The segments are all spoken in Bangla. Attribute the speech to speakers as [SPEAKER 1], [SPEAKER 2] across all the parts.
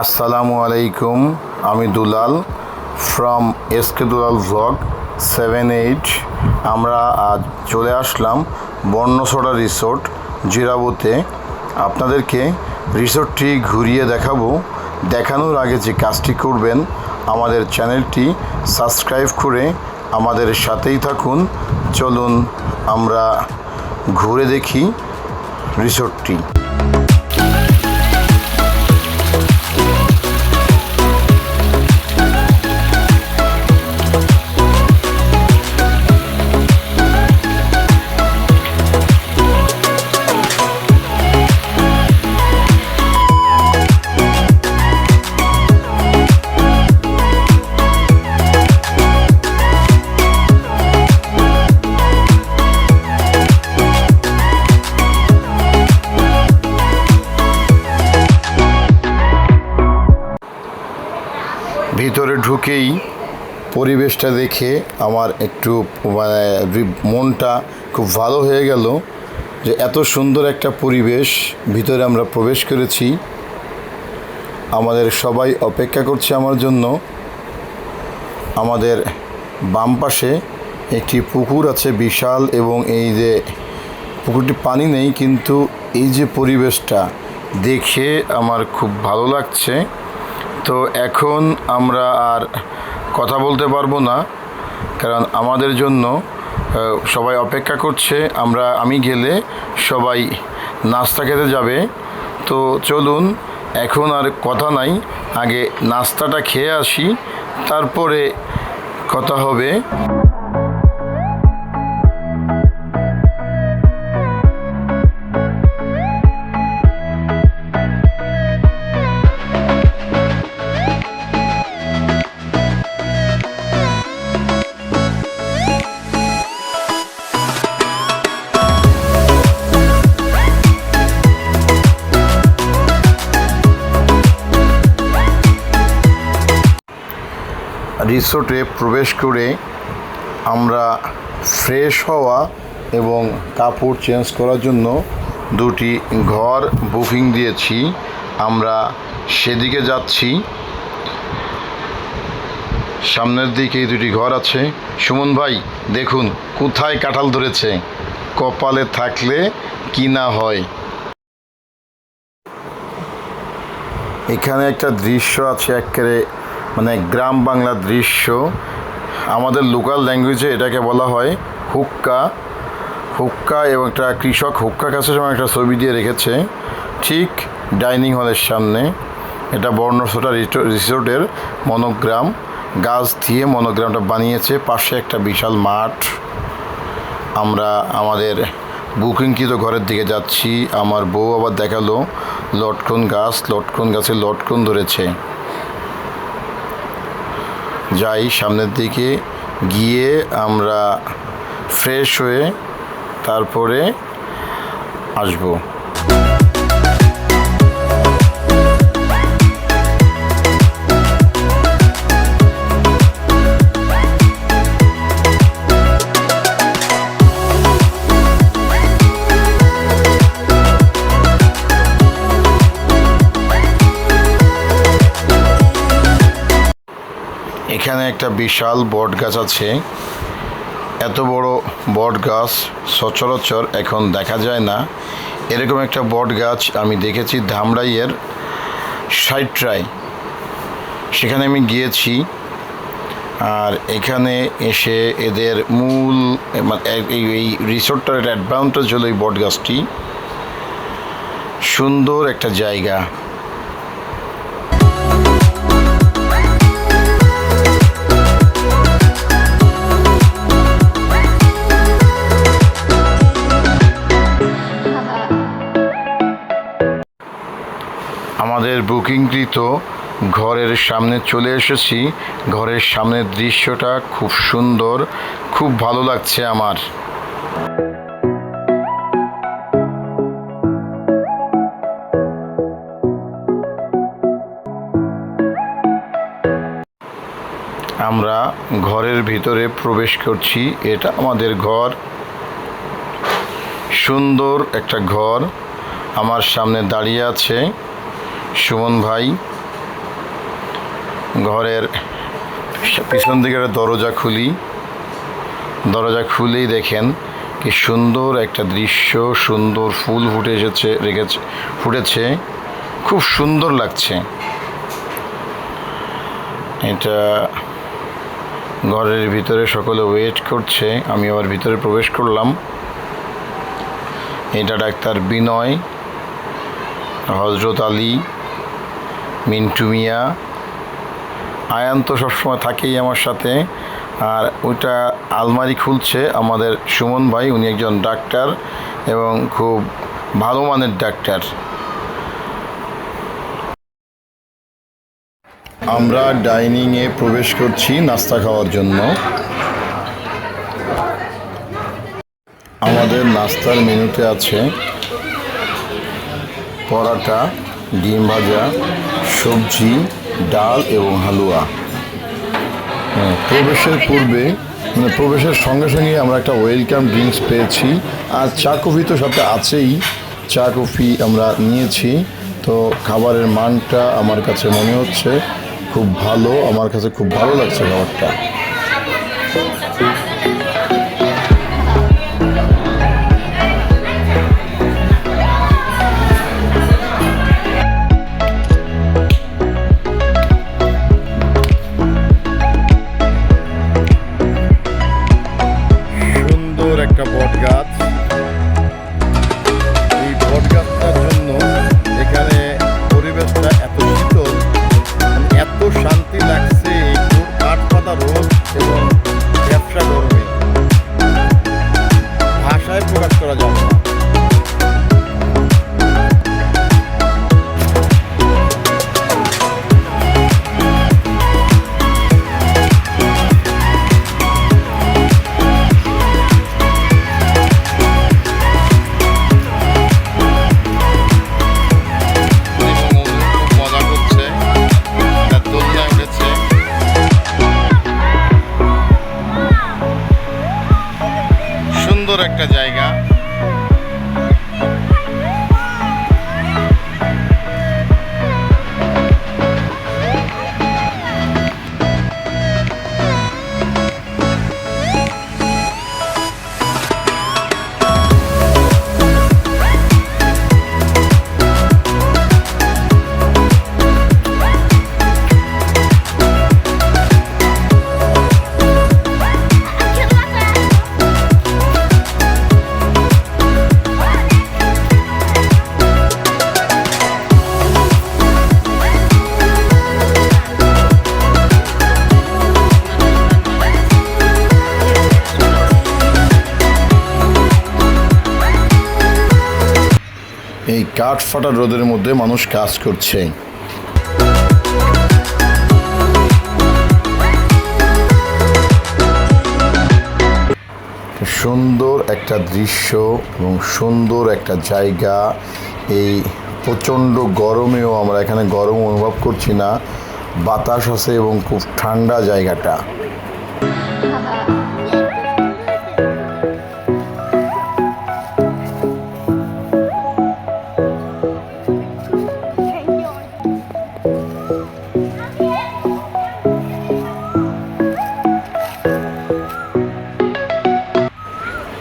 [SPEAKER 1] আসসালামু আলাইকুম, আমি দুলাল ফ্রম এসকে দুলাল ভ্লগ 7-8। আমরা আজ চলে আসলাম বর্ণসোডা রিসোর্ট জিরাবোতে। আপনাদেরকে রিসোর্টটি ঘুরিয়ে দেখাবো। দেখানোর আগে যে কাজটি করবেন, আমাদের চ্যানেলটি সাবস্ক্রাইব করে আমাদের সাথেই থাকুন। চলুন আমরা ঘুরে দেখি রিসোর্টটি। ভিতরে ঢুকেই পরিবেশটা দেখে আমার একটু মনটা খুব ভালো হয়ে গেল যে এত সুন্দর একটা পরিবেশ ভিতরে আমরা প্রবেশ করেছি। আমাদের সবাই অপেক্ষা করছে আমার জন্য। আমাদের বাম পাশে একটি পুকুর আছে বিশাল, এবং এই যে পুকুরটি পানি নেই, কিন্তু এই যে পরিবেশটা দেখে আমার খুব ভালো লাগছে। তো এখন আমরা আর কথা বলতে পারবো না, কারণ আমাদের জন্য সবাই অপেক্ষা করছে। আমি গেলে সবাই নাস্তা খেতে যাবে। তো চলুন, এখন আর কথা নাই, আগে নাস্তাটা খেয়ে আসি, তারপরে কথা হবে। রিসোর্টে প্রবেশ করে আমরা ফ্রেশ হওয়া এবং কাপড় চেঞ্জ করার জন্য দুটি ঘর বুকিং দিয়েছি। আমরা সেদিকে যাচ্ছি। সামনের দিকে এই দুটি ঘর আছে। সুমন ভাই, দেখুন কোথায় কাঁঠাল ধরেছে, কপালে থাকলে কি না হয়। এখানে একটা দৃশ্য আছে, একেবারে গ্রাম বাংলার দৃশ্য। আমাদের লোকাল ল্যাঙ্গুয়েজে এটাকে বলা হয় হুক্কা। এবং একটা কৃষক হুক্কা কাছে সময় একটা ছবি দিয়ে রেখেছে ঠিক ডাইনিং হলের সামনে। এটা বর্ণসোডা রিসোর্টের মনোগ্রাম, গাছ দিয়ে মনোগ্রামটা বানিয়েছে। পাশে একটা বিশাল মাঠ। আমরা আমাদের বুকিংকৃত ঘরের দিকে যাচ্ছি। আমার বউ আবার দেখালো লটকন গাছে লটকন ধরেছে। যাই সামনের দিকে, গিয়ে আমরা ফ্রেশ হয়ে তারপরে আসবো। এখানে একটা বিশাল বট গাছ আছে। এত বড় বট গাছ সচরাচর এখন দেখা যায় না। এরকম একটা বট গাছ আমি দেখেছি ধামরাইয়ের সাইট্রায়, সেখানে আমি গিয়েছি। আর এখানে এসে এদের মূল এই রিসোর্টটার একটা অ্যাডভান্টেজ হলো এই বট গাছটি। সুন্দর একটা জায়গা। আমাদের বুকিংকৃত ঘরের সামনে চলে এসেছি। ঘরের সামনের দৃশ্যটা খুব সুন্দর, খুব ভালো লাগছে আমার। আমরা ঘরের ভিতরে প্রবেশ করছি। এটা আমাদের ঘর। সুন্দর একটা ঘর আমার সামনে দাঁড়িয়ে আছে সুমন ভাই। ঘরের পিছন দিকে একটা দরজা খুলেই দেখেন কি সুন্দর একটা দৃশ্য, সুন্দর ফুল ফুটেছে, খুব সুন্দর লাগছে। এটা ঘরের ভিতরে সকলে ওয়েট করছে, আমি আবার ভিতরে প্রবেশ করলাম। এটা ডাক্তার বিনয়, হজরত আলী, মিন্টু মিয়া, আয়ান তো সবসময় থাকেই আমার সাথে। আর ওইটা আলমারি খুলছে আমাদের সুমন ভাই, উনি একজন ডাক্তার এবং খুব ভালো মানের ডাক্তার। আমরা ডাইনিংয়ে প্রবেশ করছি নাস্তা খাওয়ার জন্য। আমাদের নাস্তার মেনুতে আছে পরাটা, ডিম ভাজা, সবজি, ডাল এবং হালুয়া। প্রবেশের পূর্বে প্রবেশের সঙ্গে সঙ্গে আমরা একটা ওয়েলকাম ড্রিঙ্কস পেয়েছি, আর চা কফি তো সাথে আছেই। চা কফি আমরা নিয়েছি। তো খাবারের মানটা আমার কাছে মনে হচ্ছে খুব ভালো, আমার কাছে খুব ভালো লাগছে খাবারটা। সুন্দর একটা বট গাছ। এই বট গাছটার জন্য এখানে পরিবেশটা এত শীতল, এত শান্তি লাগছে। কাঠপাতা রোদ এবং ব্যবসা গরমে ভাষায় প্রকাশ করা যাবে না। একটা জায়গা। এই কাঠ ফাটা রোদের মধ্যে মানুষ কাজ করছে। সুন্দর একটা দৃশ্য এবং সুন্দর একটা জায়গা। এই প্রচণ্ড গরমেও আমরা এখানে গরম অনুভব করছি না, বাতাস আছে এবং খুব ঠান্ডা জায়গাটা।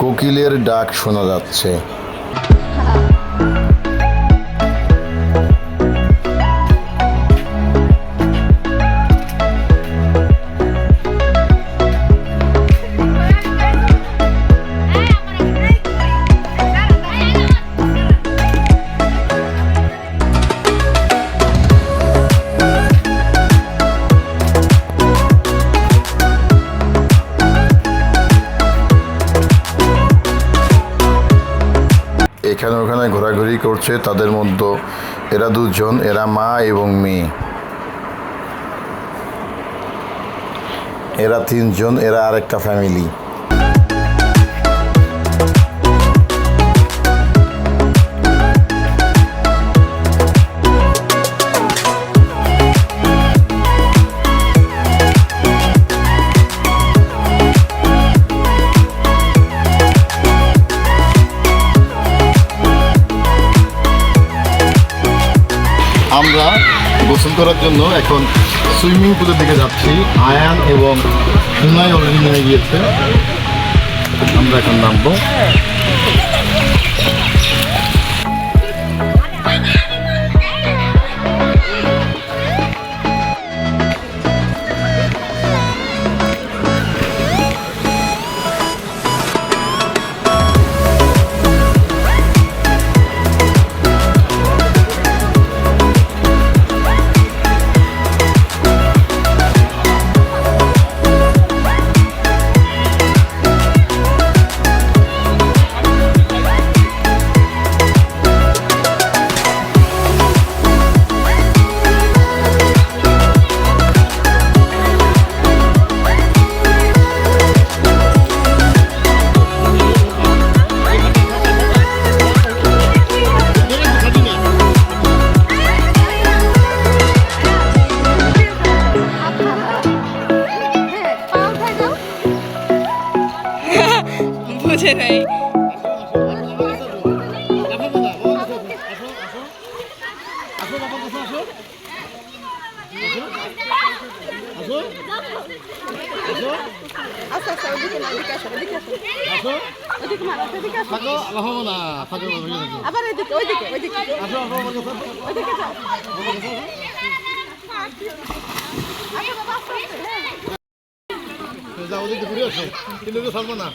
[SPEAKER 1] কোকিলের ডাক শোনা যাচ্ছে। এখানে ওখানে ঘোরাঘুরি করছে, তাদের মধ্যে এরা দুজন, এরা মা এবং মেয়ে, এরা তিনজন, এরা আরেকটা ফ্যামিলি। আমরা গোসল করার জন্য এখন সুইমিং পুলের দিকে যাচ্ছি। আয়ান এবং সুনাই অলরেডি নেমে গিয়েছে, আমরা এখন নামবো।
[SPEAKER 2] বুঝে নাই। আবার ওইদিকে ওইদিকে ওইদিকে ওইদিকে যাও।
[SPEAKER 1] যাও ওদিকে ঘুরে আসো, কিন্তু ছাড়বো না।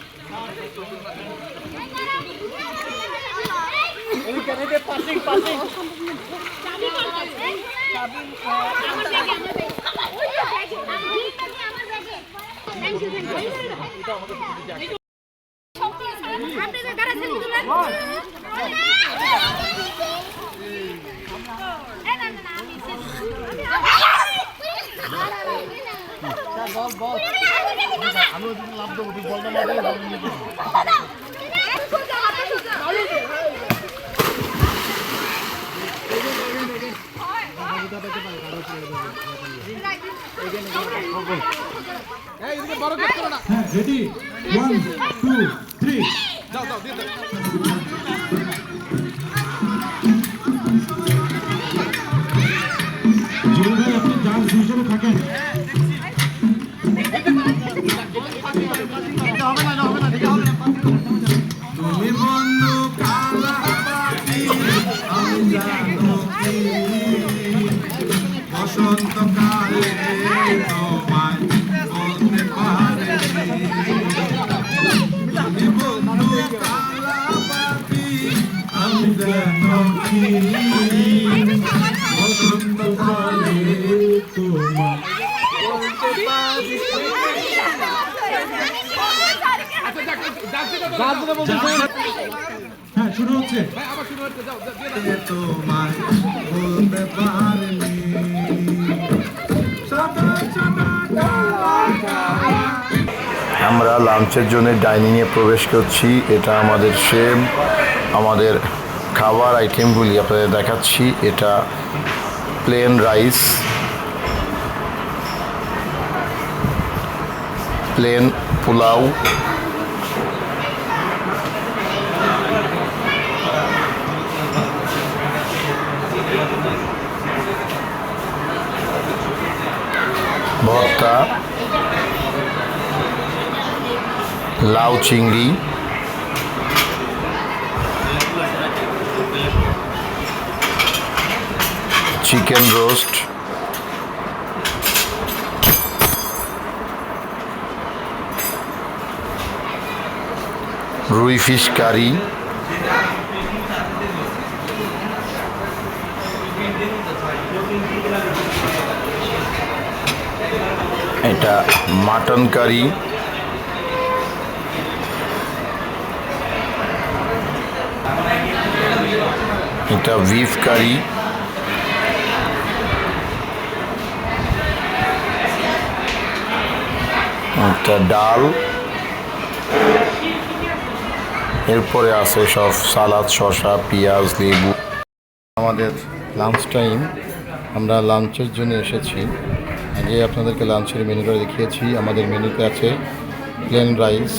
[SPEAKER 1] আমি লাভ দেবো, তুই বলটা মারবে।
[SPEAKER 3] রেডি 1 2 3
[SPEAKER 1] যাও যাও দিয়ে দাও।
[SPEAKER 3] জুয়েল ভাই আপনি ডান্স হিসেবে থাকেন। তুমি বন্ধু কালা পাখি আমি জানো কি বসন্তকালে তোমায় বলতে পারিনি। তুমি বন্ধু কালা পাখি আমি জানো কি বসন্তকালে তোমায় বলতে পারিনি। হ্যাঁ শুরু হচ্ছে। তোমায় বলতে পারিনি।
[SPEAKER 1] আমরা লাঞ্চের জন্য ডাইনিংয়ে প্রবেশ করছি। এটা আমাদের শেফ, আমাদের খাবার আইটেমগুলি আপনাদের দেখাচ্ছি। এটা প্লেন রাইস, প্লেন পোলাও, ভর্তা, লাউ চিংড়ি, চিকেন রোস্ট, রুই ফিশ কারি, এটা মাটন কারি, এটা বিফ কারি, একটা ডাল, এরপরে আছে সব সালাদ, শসা, পেঁয়াজ, লেবু। আমাদের লাঞ্চ টাইম, আমরা লাঞ্চের জন্য এসেছি। আগে আপনাদেরকে লাঞ্চের মেনুটা দেখিয়েছি। আমাদের মেনুতে আছে plain rice,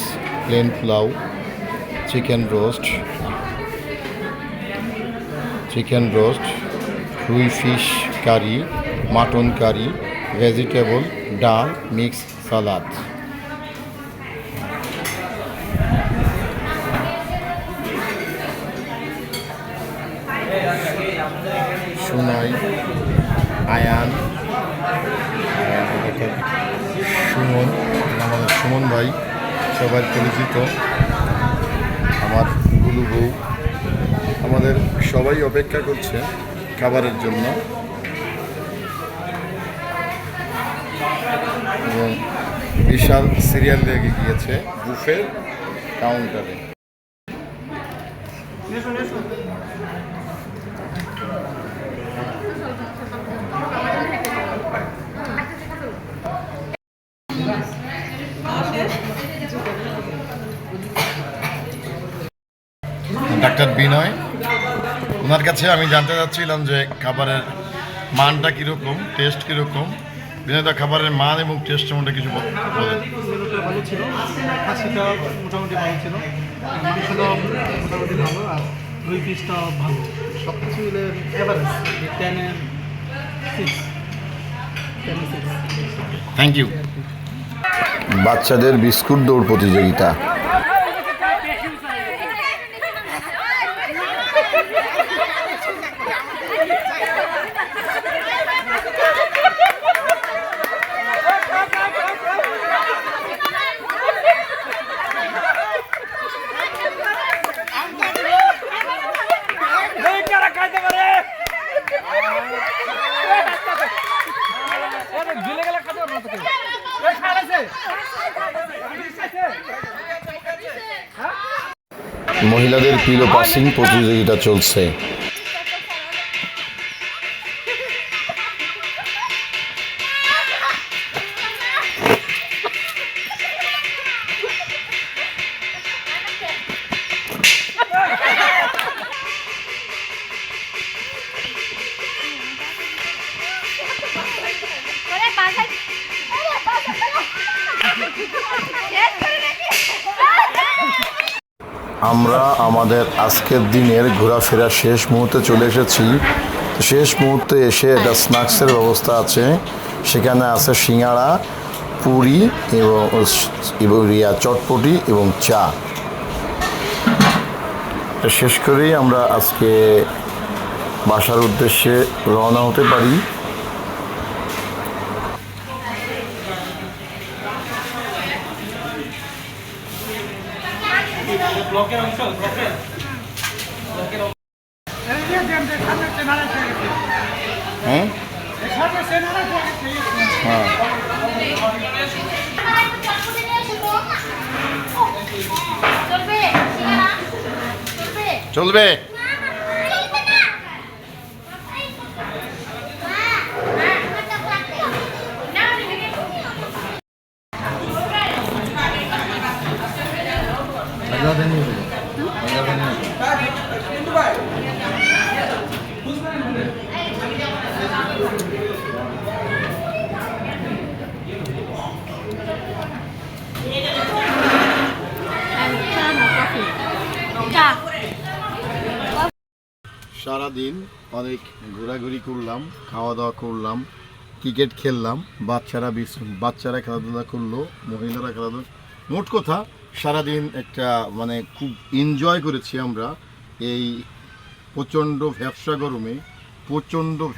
[SPEAKER 1] plain pulao, chicken roast, rui fish curry, mutton curry, vegetable, dal, mix salad. Sunoy, Ayan, Suman, আমাদের সুমন ভাই সবাই পরিচিত, আমার গুলু বউ, আমাদের সবাই অপেক্ষা করছে খাবারের জন্য এবং বিশাল সিরিয়াল লেগে গিয়েছে বুফের কাউন্টারে। ডাক্তার বিনয়, ওনার কাছে আমি জানতে চাচ্ছিলাম যে খাবারের মানটা কীরকম, টেস্ট কীরকম। বিনয়দা, খাবারের মান এবং টেস্টের মধ্যে কিছু বলেন।
[SPEAKER 4] ভালো ছিল, খাসিটা মোটামুটি ভালো ছিল, মাংসটাও মোটামুটি ভালো, আর রুই পিসটাও ভালো, সব কিছু মিলে এভারেজ 10-6।
[SPEAKER 1] Thank you. বাচ্চাদের বিস্কুট দৌড় প্রতিযোগিতা। মহিলাদের পিলো পাসিং প্রতিযোগিতা চলছে। আমরা আমাদের আজকের দিনের ঘোরাফেরা শেষ মুহূর্তে চলে এসেছি। শেষ মুহূর্তে এসে একটা স্ন্যাক্সের ব্যবস্থা আছে, সেখানে আছে সিঙ্গাড়া, পুরি এবং চটপটি এবং চা। শেষ করেই আমরা আজকে বাসার উদ্দেশ্যে রওনা হতে পারি। হ্যাঁ, চলবে। সারাদিন অনেক ঘোরাঘুরি করলাম, খাওয়া দাওয়া করলাম, ক্রিকেট খেললাম, বাচ্চারা খেলাধুলা করলো, মহিলারা খেলাধুলা, মোট কথা সারাদিন একটা মানে খুব এনজয় করেছি আমরা। এই প্রচণ্ড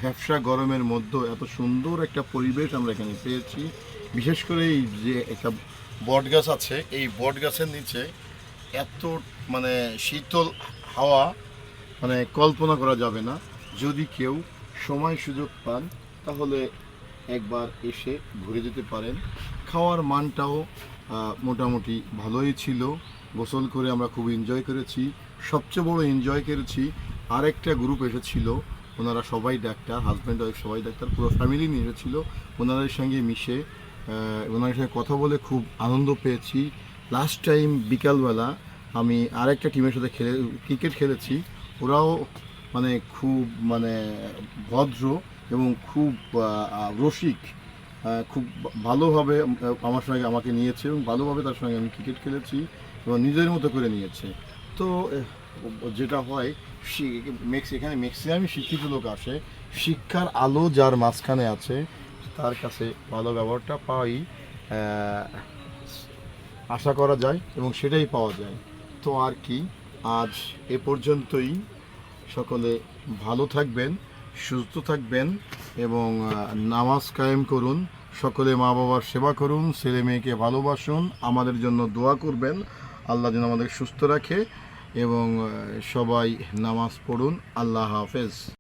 [SPEAKER 1] ভ্যাপসা গরমের মধ্যে এত সুন্দর একটা পরিবেশ আমরা এখানে পেয়েছি। বিশেষ করে এই যে একটা বট গাছ আছে, এই বট গাছের নিচে এত মানে শীতল হাওয়া, মানে কল্পনা করা যাবে না। যদি কেউ সময় সুযোগ পান তাহলে একবার এসে ঘুরে যেতে পারেন। খাওয়ার মানটাও মোটামুটি ভালোই ছিল। গোসল করে আমরা খুব এনজয় করেছি। সবচেয়ে বড় এনজয় করেছি, আরেকটা গ্রুপ এসেছিল, ওনারা সবাই ডাক্তার, হাজব্যান্ড ওয়াইফ সবাই ডাক্তার, পুরো ফ্যামিলি নিয়ে এসেছিল। ওনাদের সঙ্গে মিশে ওনাদের সঙ্গে কথা বলে খুব আনন্দ পেয়েছি। লাস্ট টাইম বিকালবেলা আমি আরেকটা টিমের সাথে ক্রিকেট খেলেছি। ওরাও মানে খুব মানে ভদ্র এবং খুব রসিক, খুব ভালোভাবে আমার সঙ্গে আমাকে নিয়েছে এবং ভালোভাবে তার সঙ্গে আমি ক্রিকেট খেলেছি এবং নিজের মতো করে নিয়েছে। তো যেটা হয় এখানে ম্যাক্সিমামই শিক্ষিত লোক আসে, শিক্ষার আলো যার মাঝখানে আছে তার কাছে ভালো ব্যবহারটা পাওয়াই আশা করা যায় এবং সেটাই পাওয়া যায়। তো আর কি, আজ এ পর্যন্তই। সকলে ভালো থাকবেন, সুস্থ থাকবেন এবং নামাজ কায়েম করুন। সকলে মা বাবার সেবা করুন, ছেলে মেয়েকে ভালোবাসুন, আমাদের জন্য দোয়া করবেন, আল্লাহ যেন আমাদের সুস্থ রাখে এবং সবাই নামাজ পড়ুন। আল্লাহ হাফেজ।